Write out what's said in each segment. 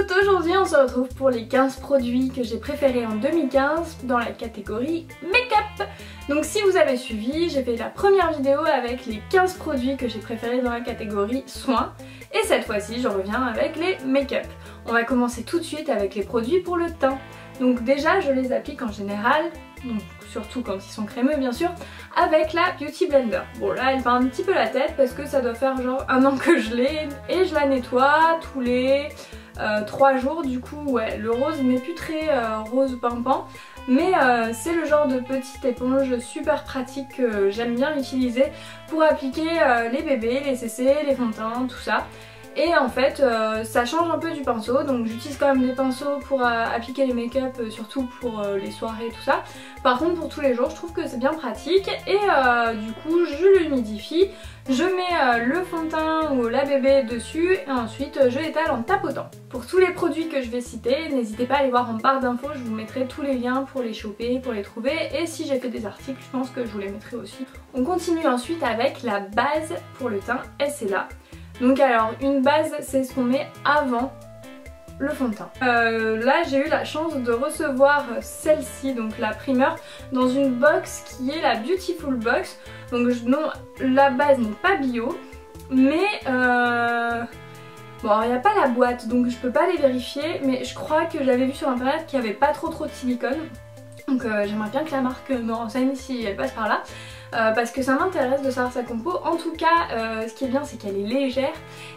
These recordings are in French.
toutes, aujourd'hui on se retrouve pour les 15 produits que j'ai préférés en 2015 dans la catégorie make-up. Donc si vous avez suivi, j'ai fait la première vidéo avec les 15 produits que j'ai préférés dans la catégorie soins. Et cette fois-ci je reviens avec les make-up. On va commencer tout de suite avec les produits pour le teint. Donc déjà je les applique en général, donc surtout quand ils sont crémeux bien sûr, avec la Beauty Blender. Bon là elle fait un petit peu la tête parce que ça doit faire genre 1 an que je l'ai et je la nettoie tous les 3 jours. Du coup ouais, le rose n'est plus très rose pimpant, mais c'est le genre de petite éponge super pratique que j'aime bien utiliser pour appliquer les bébés, les CC, les fonds de teint, tout ça. Et en fait ça change un peu du pinceau, donc j'utilise quand même des pinceaux pour appliquer les make-up, surtout pour les soirées et tout ça. Par contre pour tous les jours je trouve que c'est bien pratique et du coup je l'humidifie, je mets le fond de teint ou la bébé dessus et ensuite je l'étale en tapotant. Pour tous les produits que je vais citer, n'hésitez pas à aller voir en barre d'infos, je vous mettrai tous les liens pour les choper, pour les trouver, et si j'ai fait des articles je pense que je vous les mettrai aussi. On continue ensuite avec la base pour le teint et c'est là. Donc alors une base c'est ce qu'on met avant le fond de teint. Là j'ai eu la chance de recevoir celle-ci, donc la primeur, dans une box qui est la Beautiful Box. Donc non, la base n'est pas bio, mais bon, il n'y a pas la boîte donc je peux pas les vérifier, mais je crois que j'avais vu sur internet qu'il n'y avait pas trop de silicone. Donc j'aimerais bien que la marque me renseigne si elle passe par là. Parce que ça m'intéresse de savoir sa compo. En tout cas ce qui est bien c'est qu'elle est légère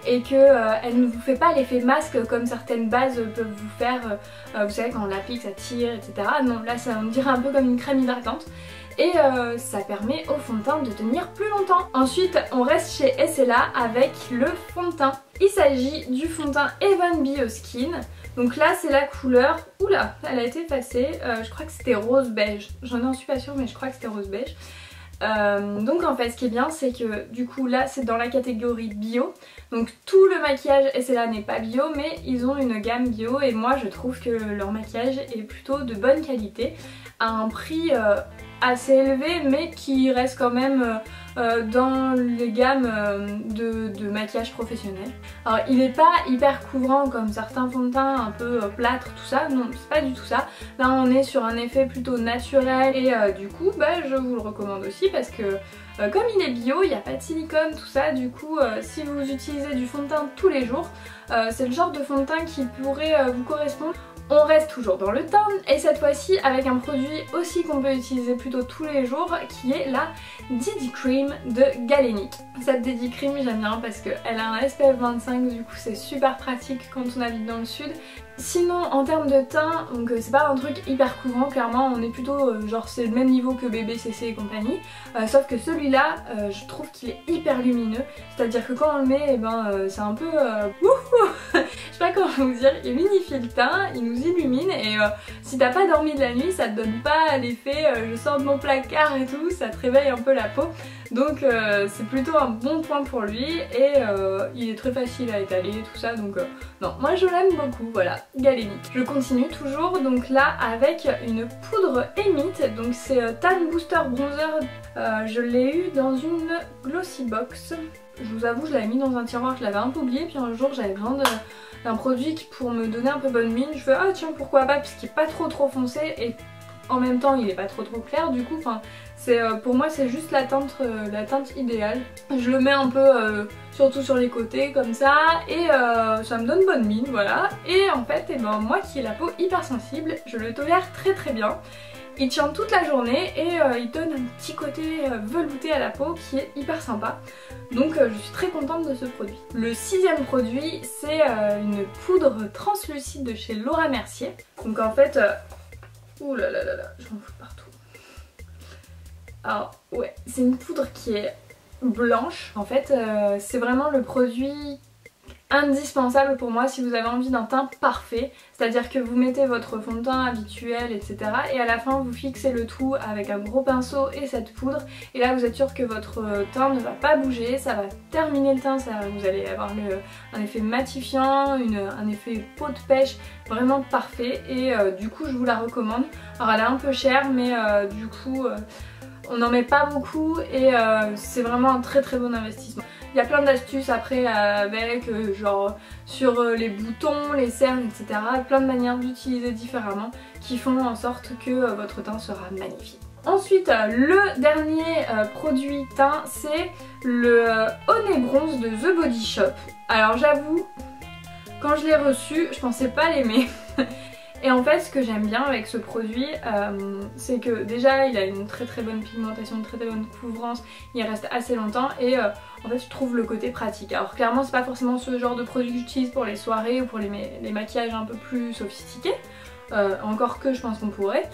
et qu'elle ne vous fait pas l'effet masque comme certaines bases peuvent vous faire, vous savez quand on l'applique ça tire etc. Non, là ça me dirait un peu comme une crème hydratante et ça permet au fond de teint de tenir plus longtemps. Ensuite on reste chez Essela avec le fond de teint. Il s'agit du fond de teint Even Bio Skin. Donc là c'est la couleur, oula elle a été effacée, je crois que c'était rose beige, j'en suis pas sûre mais je crois que c'était rose beige. Donc en fait ce qui est bien c'est que du coup là c'est dans la catégorie bio, donc tout le maquillage Essela n'est pas bio mais ils ont une gamme bio et moi je trouve que leur maquillage est plutôt de bonne qualité à un prix assez élevé mais qui reste quand même dans les gammes de maquillage professionnel. Alors il n'est pas hyper couvrant comme certains fonds de teint un peu plâtre tout ça, non c'est pas du tout ça. Là on est sur un effet plutôt naturel et du coup bah, je vous le recommande aussi parce que comme il est bio, il n'y a pas de silicone tout ça, du coup si vous utilisez du fond de teint tous les jours, c'est le genre de fond de teint qui pourrait vous correspondre. On reste toujours dans le teint et cette fois-ci avec un produit aussi qu'on peut utiliser plutôt tous les jours qui est la DD Cream de Galénic. Cette DD Cream j'aime bien parce qu'elle a un SPF 25, du coup c'est super pratique quand on habite dans le sud. Sinon en termes de teint, donc c'est pas un truc hyper couvrant, clairement on est plutôt genre c'est le même niveau que bébé CC et compagnie, sauf que celui-là je trouve qu'il est hyper lumineux, c'est à dire que quand on le met c'est un peu je sais pas comment vous dire, il unifie le teint, il nous illumine et si t'as pas dormi de la nuit ça te donne pas l'effet je sors de mon placard et tout, ça te réveille un peu la peau. Donc c'est plutôt un bon point pour lui et il est très facile à étaler tout ça, donc non, moi je l'aime beaucoup, voilà, Galénic. Je continue toujours donc là avec une poudre Emit, donc c'est Tan Booster Bronzer, je l'ai eu dans une Glossy Box. Je vous avoue je l'avais mis dans un tiroir, je l'avais un peu oublié, puis un jour j'avais besoin d'un produit pour me donner un peu bonne mine, je fais ah tiens pourquoi pas, puisqu'il est pas trop foncé et en même temps il est pas trop clair, du coup enfin pour moi c'est juste la teinte idéale. Je le mets un peu surtout sur les côtés comme ça et ça me donne bonne mine, voilà. Et en fait moi qui ai la peau hyper sensible, je le tolère très bien. Il tient toute la journée et il donne un petit côté velouté à la peau qui est hyper sympa. Donc je suis très contente de ce produit. Le 6e produit c'est une poudre translucide de chez Laura Mercier. Donc en fait, ouh là là là là, j'en fous partout. Alors ouais, c'est une poudre qui est blanche. En fait c'est vraiment le produit indispensable pour moi si vous avez envie d'un teint parfait, c'est-à-dire que vous mettez votre fond de teint habituel etc. et à la fin vous fixez le tout avec un gros pinceau et cette poudre et là vous êtes sûr que votre teint ne va pas bouger, ça va terminer le teint, vous allez avoir un effet matifiant, un effet peau de pêche vraiment parfait et du coup je vous la recommande. Alors elle est un peu chère mais du coup on n'en met pas beaucoup et c'est vraiment un très bon investissement. Il y a plein d'astuces après avec genre sur les boutons, les cernes, etc. Plein de manières d'utiliser différemment qui font en sorte que votre teint sera magnifique. Ensuite, le dernier produit teint, c'est le Honey Bronze de The Body Shop. Alors j'avoue, quand je l'ai reçu, je pensais pas l'aimer. Et en fait, ce que j'aime bien avec ce produit, c'est que déjà il a une très bonne pigmentation, une très bonne couvrance, il reste assez longtemps et en fait je trouve le côté pratique. Alors clairement c'est pas forcément ce genre de produit que j'utilise pour les soirées ou pour les maquillages un peu plus sophistiqués. Encore que je pense qu'on pourrait,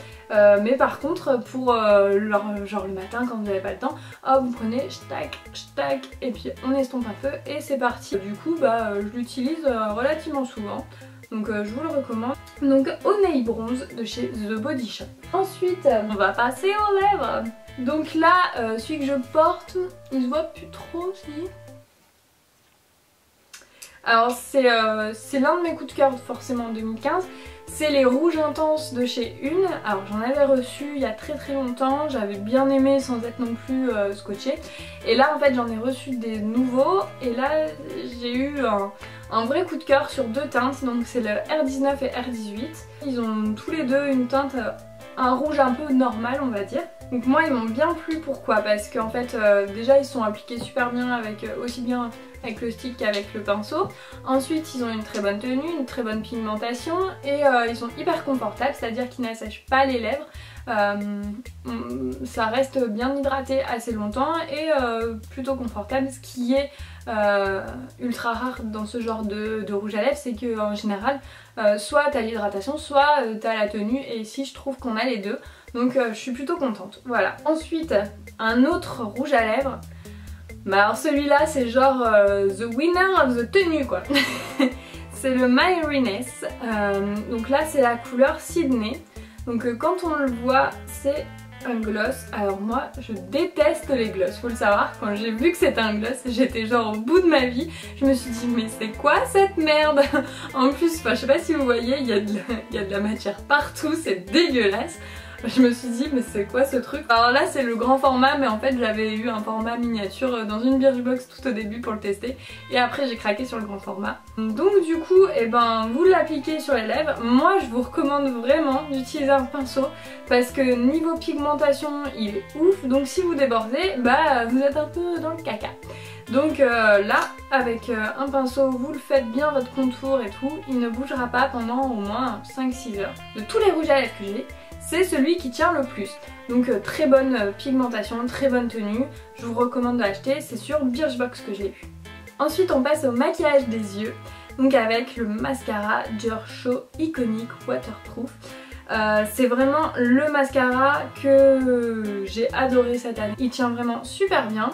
mais par contre pour genre le matin quand vous n'avez pas le temps, hop, vous prenez tac et puis on estompe un peu et c'est parti. Du coup je l'utilise relativement souvent, donc je vous le recommande. Donc Honey Bronze de chez The Body Shop. Ensuite on va passer aux lèvres. Donc là celui que je porte, il se voit plus trop si. Alors c'est l'un de mes coups de cœur forcément en 2015. C'est les rouges intenses de chez Une. Alors j'en avais reçu il y a très longtemps, j'avais bien aimé sans être non plus scotché. Et là en fait j'en ai reçu des nouveaux et là j'ai eu un vrai coup de cœur sur deux teintes. Donc c'est le R19 et R18. Ils ont tous les deux une teinte, un rouge un peu normal on va dire. Donc moi ils m'ont bien plu, pourquoi? Parce qu'en fait déjà ils sont appliqués super bien avec aussi bien avec le stick qu'avec le pinceau. Ensuite ils ont une très bonne tenue, une très bonne pigmentation et ils sont hyper confortables, c'est-à-dire qu'ils n'assèchent pas les lèvres. Ça reste bien hydraté assez longtemps et plutôt confortable, ce qui est ultra rare dans ce genre de rouge à lèvres, c'est que en général soit t'as l'hydratation, soit t'as la tenue, et ici je trouve qu'on a les deux, donc je suis plutôt contente. Voilà. Ensuite un autre rouge à lèvres. Bah alors celui-là c'est genre the winner of the tenue quoi. C'est le My Reness. Donc là c'est la couleur Sydney. Donc quand on le voit c'est un gloss. Alors moi je déteste les gloss, faut le savoir. Quand j'ai vu que c'était un gloss j'étais genre au bout de ma vie. Je me suis dit mais c'est quoi cette merde. En plus je sais pas si vous voyez, il y a de la matière partout, c'est dégueulasse. Je me suis dit mais c'est quoi ce truc. Alors là c'est le grand format, mais en fait j'avais eu un format miniature dans une Birchbox tout au début pour le tester, et après j'ai craqué sur le grand format. Donc du coup vous l'appliquez sur les lèvres. Moi je vous recommande vraiment d'utiliser un pinceau parce que niveau pigmentation il est ouf, donc si vous débordez vous êtes un peu dans le caca. Donc là avec un pinceau vous le faites bien votre contour et tout, il ne bougera pas pendant au moins 5-6 heures. De tous les rouges à lèvres que j'ai, c'est celui qui tient le plus. Donc très bonne pigmentation, très bonne tenue. Je vous recommande de l'acheter, c'est sur Birchbox que je l'ai eu. Ensuite on passe au maquillage des yeux. Donc avec le mascara Dior Show Iconic Waterproof. C'est vraiment le mascara que j'ai adoré cette année. Il tient vraiment super bien.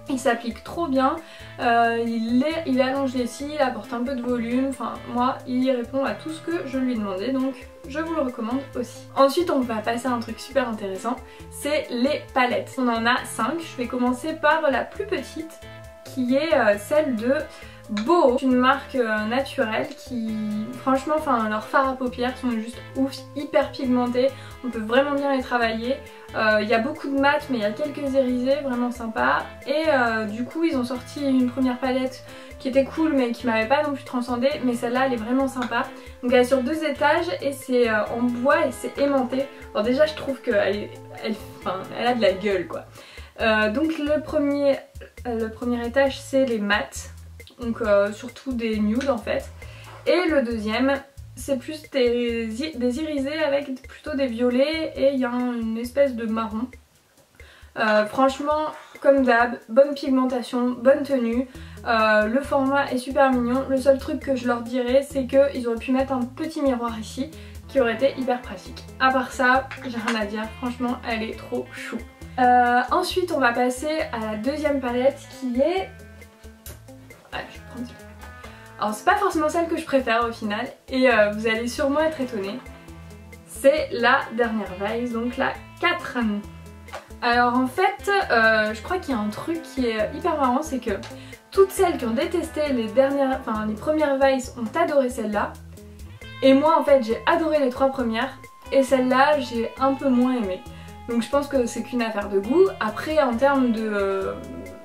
Il s'applique trop bien, il allonge les cils, il apporte un peu de volume, enfin moi il répond à tout ce que je lui demandais, donc je vous le recommande aussi. Ensuite on va passer à un truc super intéressant, c'est les palettes. On en a 5, je vais commencer par la plus petite qui est celle de Boho, une marque naturelle qui franchement leurs fards à paupières sont juste ouf, hyper pigmentés, on peut vraiment bien les travailler. Il y a beaucoup de mat mais il y a quelques irisés vraiment sympas, et du coup ils ont sorti une première palette qui était cool mais qui m'avait pas non plus transcendé, mais celle-là elle est vraiment sympa. Donc elle est sur 2 étages et c'est en bois et c'est aimanté. Alors déjà je trouve qu'elle elle a de la gueule quoi. Donc le premier étage c'est les mats. Donc surtout des nudes en fait. Et le deuxième c'est plus des irisés avec plutôt des violets, et il y a une espèce de marron. Franchement comme d'hab, bonne pigmentation, bonne tenue. Le format est super mignon. Le seul truc que je leur dirais c'est qu'ils auraient pu mettre un petit miroir ici qui aurait été hyper pratique. À part ça j'ai rien à dire, franchement elle est trop chou. Ensuite on va passer à la deuxième palette qui est... je vais prendre... Alors c'est pas forcément celle que je préfère au final, et vous allez sûrement être étonnés. C'est la dernière Vice, donc la 4. Alors en fait, je crois qu'il y a un truc qui est hyper marrant, c'est que toutes celles qui ont détesté les premières Vice ont adoré celle-là. Et moi en fait j'ai adoré les 3 premières, et celle-là j'ai un peu moins aimé. Donc je pense que c'est qu'une affaire de goût. Après en termes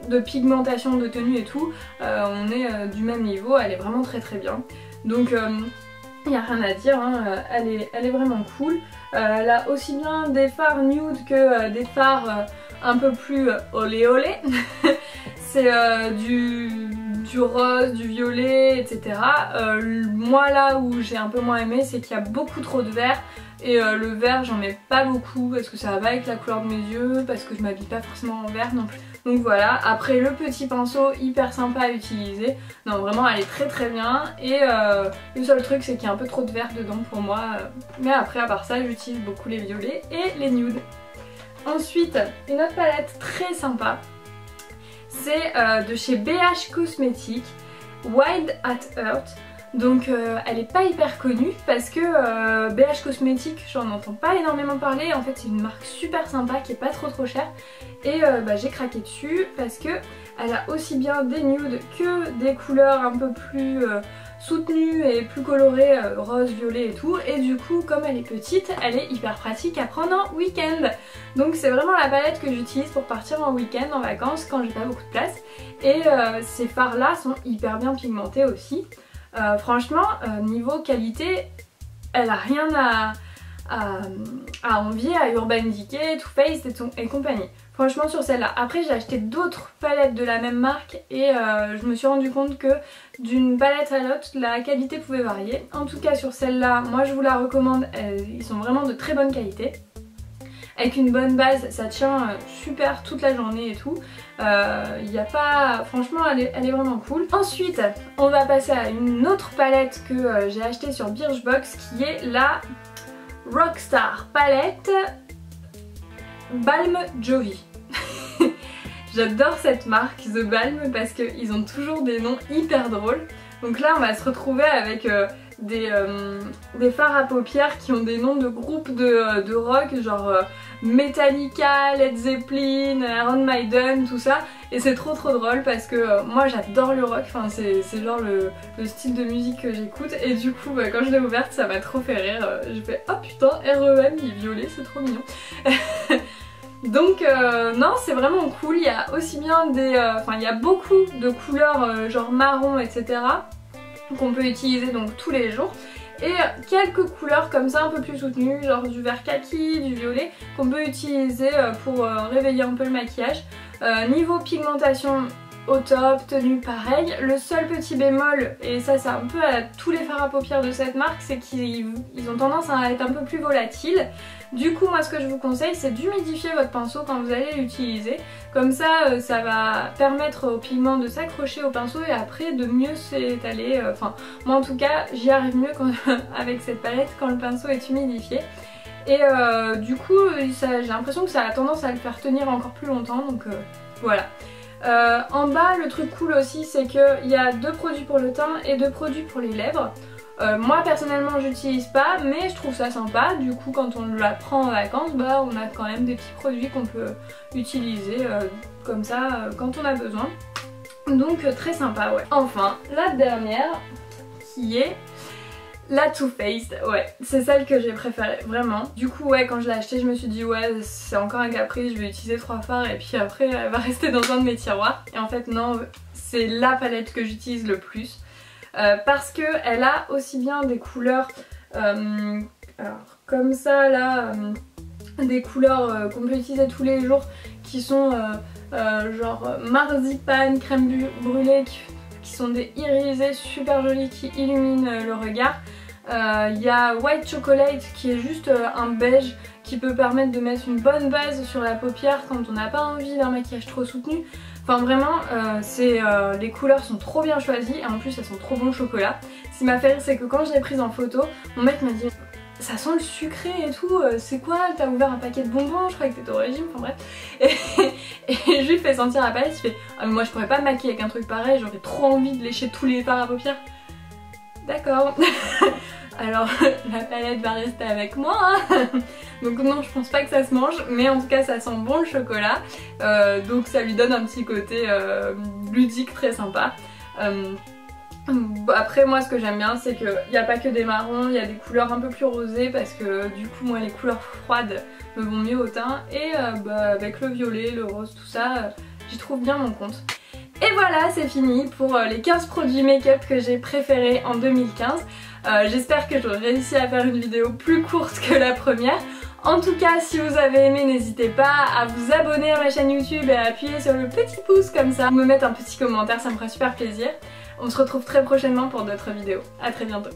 de pigmentation de tenue et tout, on est du même niveau, elle est vraiment très bien. Donc il n'y a rien à dire, hein, elle est vraiment cool. Elle a aussi bien des fards nude que des fards un peu plus olé olé. C'est du rose, du violet, etc. Moi là où j'ai un peu moins aimé, c'est qu'il y a beaucoup trop de vert. Et le vert j'en mets pas beaucoup parce que ça va pas avec la couleur de mes yeux, parce que je m'habille pas forcément en vert non plus. Donc voilà, après le petit pinceau hyper sympa à utiliser. Non vraiment elle est très bien. Et le seul truc c'est qu'il y a un peu trop de vert dedans pour moi. Mais après à part ça j'utilise beaucoup les violets et les nudes. Ensuite une autre palette très sympa. C'est de chez BH Cosmetics, Wild at Heart. Donc elle est pas hyper connue parce que BH Cosmetics j'en entends pas énormément parler. En fait c'est une marque super sympa qui est pas trop chère. Et j'ai craqué dessus parce que elle a aussi bien des nudes que des couleurs un peu plus soutenues et plus colorées, rose, violet et tout. Et du coup comme elle est petite, elle est hyper pratique à prendre en week-end. Donc c'est vraiment la palette que j'utilise pour partir en week-end, en vacances, quand j'ai pas beaucoup de place. Et ces fards là sont hyper bien pigmentés aussi. Franchement, niveau qualité, elle a rien à envier à Urban Decay, Too Faced et compagnie. Franchement sur celle-là. Après j'ai acheté d'autres palettes de la même marque et je me suis rendu compte que d'une palette à l'autre la qualité pouvait varier. En tout cas sur celle-là, moi je vous la recommande, ils sont vraiment de très bonne qualité. Avec une bonne base, ça tient super toute la journée et tout. Il n'y a pas... Franchement, elle est vraiment cool. Ensuite, on va passer à une autre palette que j'ai achetée sur Birchbox qui est la Rockstar palette Balm Jovi. J'adore cette marque The Balm parce qu'ils ont toujours des noms hyper drôles. Donc là, on va se retrouver avec... des fards à paupières qui ont des noms de groupes de rock genre Metallica, Led Zeppelin, Iron Maiden, tout ça. Et c'est trop drôle parce que moi j'adore le rock, enfin c'est genre le style de musique que j'écoute. Et du coup quand je l'ai ouverte ça m'a trop fait rire. J'ai fait oh putain REM il est violet, c'est trop mignon. Donc non c'est vraiment cool, il y a aussi bien des... Enfin il y a beaucoup de couleurs genre marron etc. qu'on peut utiliser donc tous les jours. Et quelques couleurs comme ça un peu plus soutenues, genre du vert kaki, du violet, qu'on peut utiliser pour réveiller un peu le maquillage. Niveau pigmentation au top, tenue pareil. Le seul petit bémol, et ça c'est un peu à tous les fards à paupières de cette marque, c'est qu'ils ont tendance à être un peu plus volatiles. Du coup moi ce que je vous conseille c'est d'humidifier votre pinceau quand vous allez l'utiliser. Comme ça ça va permettre au pigment de s'accrocher au pinceau et après de mieux s'étaler. Enfin moi en tout cas j'y arrive mieux avec cette palette quand le pinceau est humidifié. Et du coup j'ai l'impression que ça a tendance à le faire tenir encore plus longtemps donc voilà. En bas le truc cool aussi c'est qu'il y a 2 produits pour le teint et 2 produits pour les lèvres. Moi personnellement j'utilise pas mais je trouve ça sympa, du coup quand on la prend en vacances bah on a quand même des petits produits qu'on peut utiliser comme ça quand on a besoin. Donc très sympa ouais. Enfin la dernière qui est la Too Faced, ouais, c'est celle que j'ai préférée, vraiment. Du coup ouais quand je l'ai achetée je me suis dit ouais c'est encore un caprice, je vais utiliser 3 fards et puis après elle va rester dans un de mes tiroirs. Et en fait non, c'est la palette que j'utilise le plus. Parce que elle a aussi bien des couleurs alors comme ça là, des couleurs qu'on peut utiliser tous les jours qui sont genre marzipan, crème brûlée qui sont des irisés super jolis qui illuminent le regard. Il y a White Chocolate qui est juste un beige qui peut permettre de mettre une bonne base sur la paupière quand on n'a pas envie d'un maquillage trop soutenu. Enfin vraiment les couleurs sont trop bien choisies et en plus elles sont trop bon chocolat. Ce qui m'a fait rire c'est que quand je l'ai prise en photo, mon mec m'a dit ça sent le sucré et tout, c'est quoi, t'as ouvert un paquet de bonbons, je croyais que t'étais au régime, enfin bref. Et je lui fais sentir la palette, il fait ah mais moi je pourrais pas me maquiller avec un truc pareil, j'aurais trop envie de lécher tous les fards à paupières. D'accord. Alors la palette va rester avec moi hein. Donc non je pense pas que ça se mange, mais en tout cas ça sent bon le chocolat, donc ça lui donne un petit côté ludique très sympa. Après moi ce que j'aime bien c'est qu'il n'y a pas que des marrons, il y a des couleurs un peu plus rosées parce que du coup moi les couleurs froides me vont mieux au teint. Et avec le violet, le rose, tout ça, j'y trouve bien mon compte. Et voilà, c'est fini pour les 15 produits make-up que j'ai préférés en 2015. J'espère que j'aurai réussi à faire une vidéo plus courte que la première. En tout cas, si vous avez aimé, n'hésitez pas à vous abonner à ma chaîne YouTube et à appuyer sur le petit pouce comme ça. Me mettre un petit commentaire, ça me fera super plaisir. On se retrouve très prochainement pour d'autres vidéos. À très bientôt.